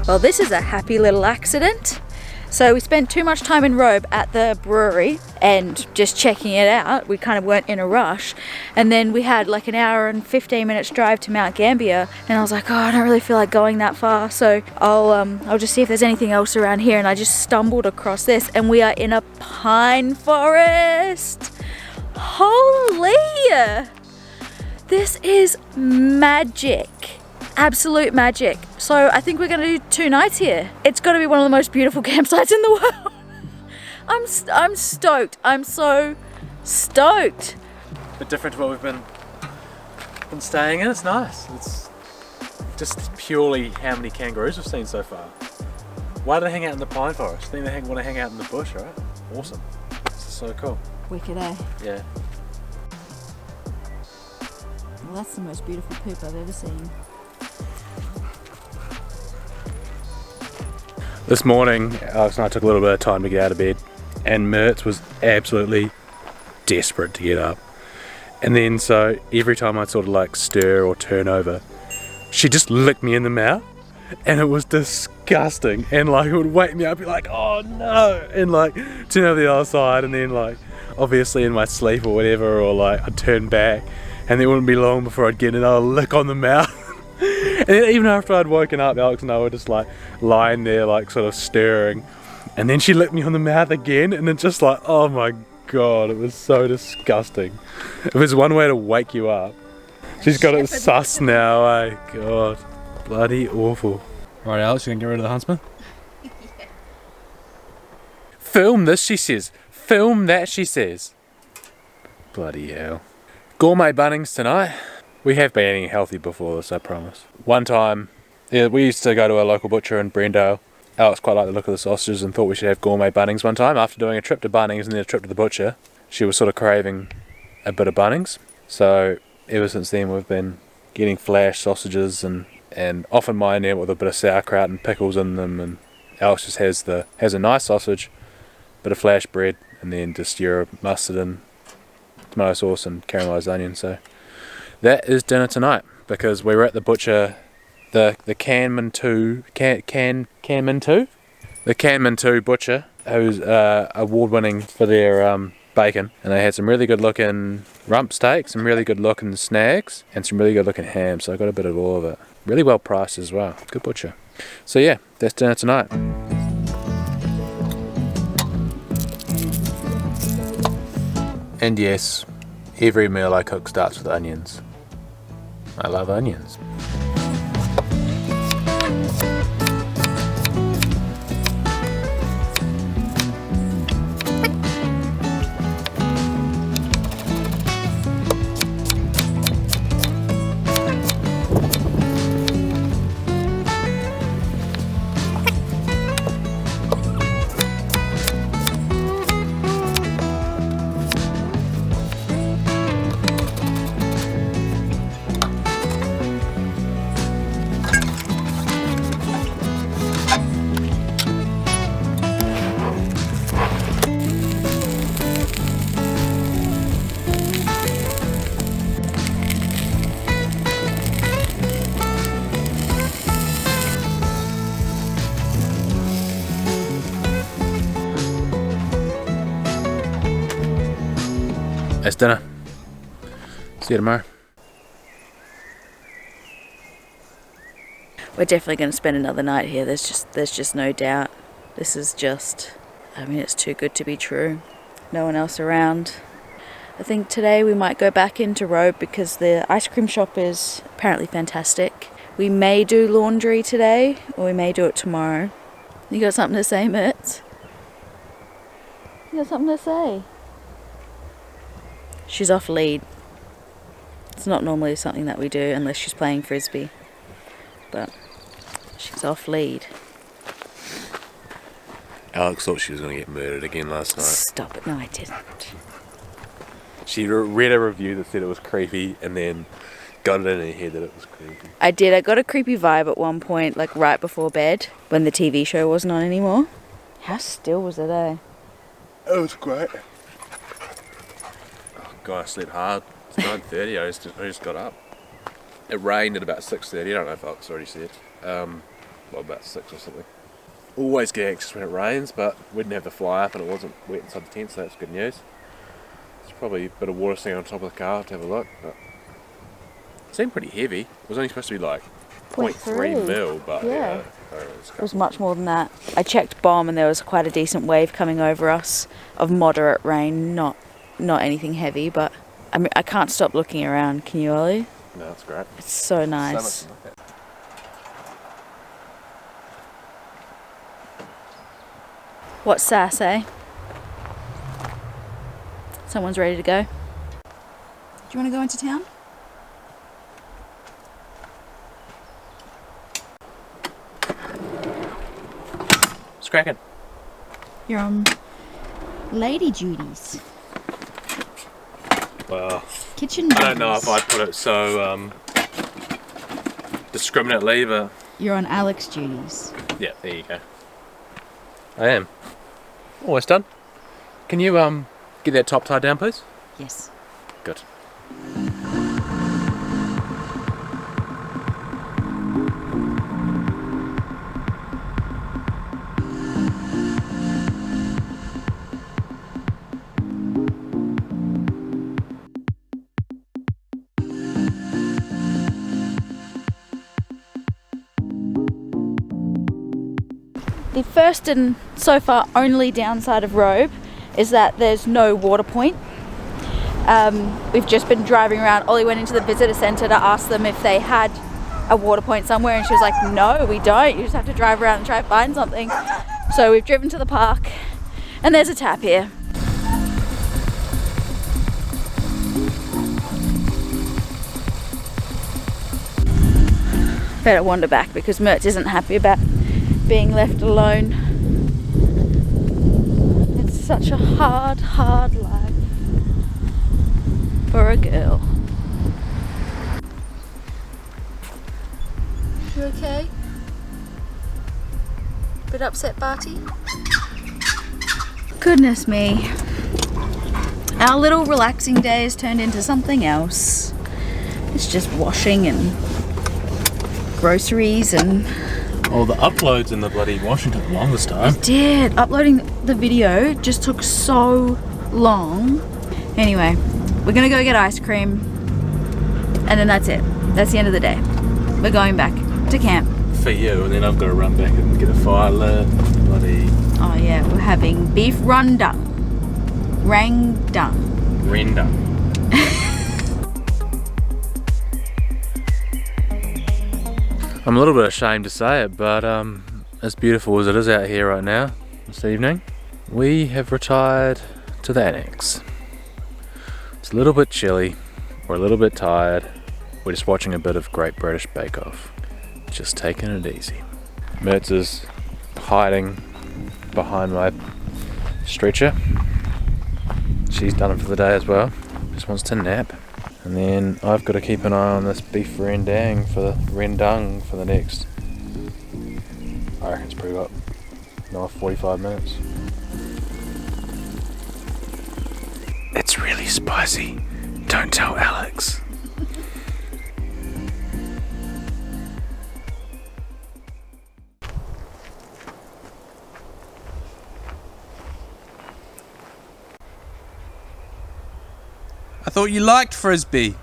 Well, this is a happy little accident. So we spent too much time in Robe at the brewery and just checking it out. We kind of weren't in a rush. And then we had like an hour and 15 minutes drive to Mount Gambier. And I was like, oh, I don't really feel like going that far. So I'll just see if there's anything else around here. And I just stumbled across this and we are in a pine forest. Holy! This is magic. Absolute magic. So I think we're gonna do 2 nights here. It's gotta be one of the most beautiful campsites in the world. I'm stoked. I'm so stoked. A bit different to what we've been staying in. It's nice. It's just purely how many kangaroos we've seen so far. Why do they hang out in the pine forest? I think they want to hang out in the bush, right? Awesome. This is so cool. Wicked, eh? Yeah. Well, that's the most beautiful poop I've ever seen. This morning, Alex and I took a little bit of time to get out of bed, and Mertz was absolutely desperate to get up. And then, so every time I'd sort of like stir or turn over, she just licked me in the mouth, and it was disgusting. And like, it would wake me up, be like, oh no, and like turn over the other side, and then like, obviously in my sleep or whatever, or like I'd turn back, and it wouldn't be long before I'd get another lick on the mouth. And then even after I'd woken up, Alex and I were just like lying there like sort of stirring, and then she licked me on the mouth again, and it's just like, oh my god, it was so disgusting. If there's one way to wake you up, she's got it sus now, eh? God, bloody awful. Right, Alex, you gonna get rid of the huntsman? Yeah. Film this, she says. Film that, she says. Bloody hell. Gourmet Bunnings tonight. We have been eating healthy before this, I promise. One time, yeah, we used to go to a local butcher in Brendale. Alex quite liked the look of the sausages and thought we should have gourmet Bunnings one time. After doing a trip to Bunnings and then a trip to the butcher, she was sort of craving a bit of Bunnings. So ever since then we've been getting flash sausages and often mine there with a bit of sauerkraut and pickles in them, and Alex just has a nice sausage, bit of flash bread, and then just your mustard and tomato sauce and caramelised onion. So that is dinner tonight, because we were at the butcher, the Canman 2 butcher, who's award-winning for their bacon, and they had some really good looking rump steaks, some really good looking snags, and some really good looking ham. So I got a bit of all of it. Really well priced as well. Good butcher. So yeah, that's dinner tonight. And yes, every meal I cook starts with onions. I love onions. That's dinner. See you tomorrow. We're definitely going to spend another night here. There's just no doubt. This is just, I mean, it's too good to be true. No one else around. I think today we might go back into Robe because the ice cream shop is apparently fantastic. We may do laundry today, or we may do it tomorrow. You got something to say, Mertz? You got something to say? She's off lead. It's not normally something that we do unless she's playing frisbee, but she's off lead. Alex thought she was going to get murdered again last night. Stop it. No, I didn't. She read a review that said it was creepy and then got it in her head that it was creepy. I did. I got a creepy vibe at one point, like right before bed, when the TV show wasn't on anymore. How still was it, eh? It was great. God, I slept hard. It's 9:30. I just got up. It rained at about 6:30. I don't know if Alex already said. well, about 6 or something. Always get anxious when it rains, but we didn't have the fly up and it wasn't wet inside the tent, so that's good news. There's probably a bit of water sitting on top of the car, I'll have to have a look. But it seemed pretty heavy. It was only supposed to be like 0.3 mil, but yeah. It was much more than that. I checked bomb and there was quite a decent wave coming over us of moderate rain, not anything heavy, but I mean, I can't stop looking around. Can you, Ollie? No, that's great. It's so nice. So much to look at. What's sass, eh? Someone's ready to go. Do you want to go into town? It's cracking. You're on lady duties. Well, Kitchen duties. I don't know if I'd put it so discriminately, but You're on Alex duties. yeah, there you go. I am. Almost done. Can you get that top tied down, please? Yes. Good. The first and so far only downside of Robe is that there's no water point. We've just been driving around. Ollie went into the visitor centre to ask them if they had a water point somewhere, and she was like, no, we don't. You just have to drive around and try to find something. So we've driven to the park and there's a tap here. Better wander back because Mert isn't happy about being left alone. It's such a hard life for a girl. You okay? Bit upset, Barty? Goodness me. Our little relaxing day has turned into something else. It's just washing and groceries and... Oh, the uploads in the bloody Washington the longest time. It did. Uploading the video just took so long. Anyway, we're gonna go get ice cream and then that's it. That's the end of the day. We're going back to camp. For you, and then I've got to run back and get a fire lit. Bloody... Oh yeah, we're having beef rendang. Render. I'm a little bit ashamed to say it, but as beautiful as it is out here right now, this evening, we have retired to the annex. It's a little bit chilly, we're a little bit tired, we're just watching a bit of Great British Bake Off. Just taking it easy. Mertz is hiding behind my stretcher. She's done it for the day as well, just wants to nap. And then I've got to keep an eye on this beef rendang for the next, I reckon it's probably about another 45 minutes. It's really spicy. Don't tell Alex. I thought you liked Frisbee.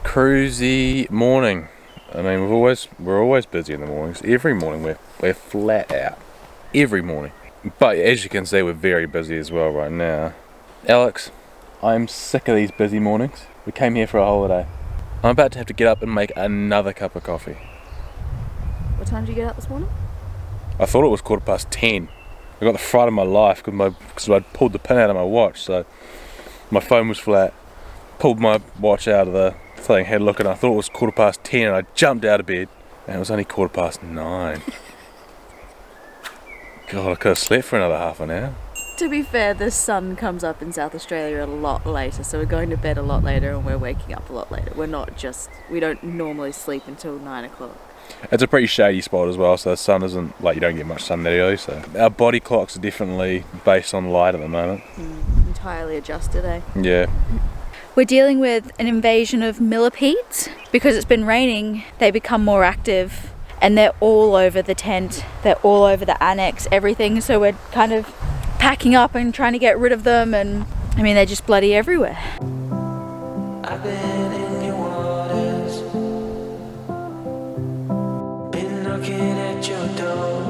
Cruisy morning. I mean, we're always busy in the mornings. Every morning we're flat out. Every morning. But as you can see, we're very busy as well right now. Alex, I'm sick of these busy mornings. We came here for a holiday. I'm about to have to get up and make another cup of coffee. What time did you get up this morning? I thought it was 10:15. I got the fright of my life because I'd pulled the pin out of my watch, so my phone was flat. Pulled my watch out of the thing, had a look, and I thought it was 10:15, and I jumped out of bed, and it was only 9:15. God, I could have slept for another half an hour. To be fair, the sun comes up in South Australia a lot later, so we're going to bed a lot later and we're waking up a lot later. We don't normally sleep until 9 o'clock. It's a pretty shady spot as well, so the sun isn't, like, you don't get much sun that early, so our body clocks are definitely based on light at the moment. Entirely adjusted, eh? Yeah. We're dealing with an invasion of millipedes. Because it's been raining, they become more active and they're all over the tent, they're all over the annex, everything. So we're kind of packing up and trying to get rid of them, and I mean, they're just bloody everywhere. I've been in your waters, been knocking at your door.